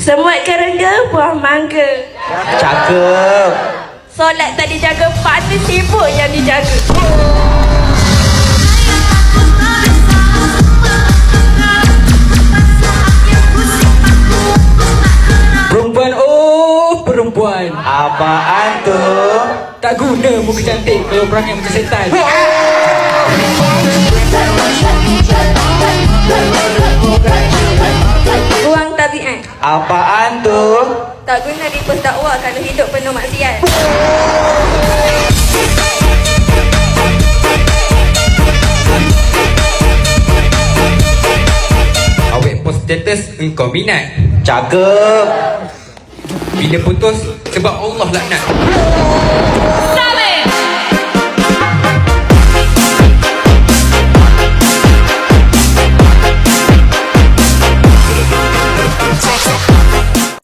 Semut kerengga, buah mangga. Cakep. Solat tak dijaga, partner sibuk yang dijaga. Perempuan, oh perempuan. Apaan tuh? Tak guna muka cantik kalau perangai macam setan. Buang tabiat. Apaan tuh? Tak guna dipost dakwah kalau hidup penuh maksiat. Awek post status engkau minat. Cakep. Bila putus sebab Allah laknat. Sabe!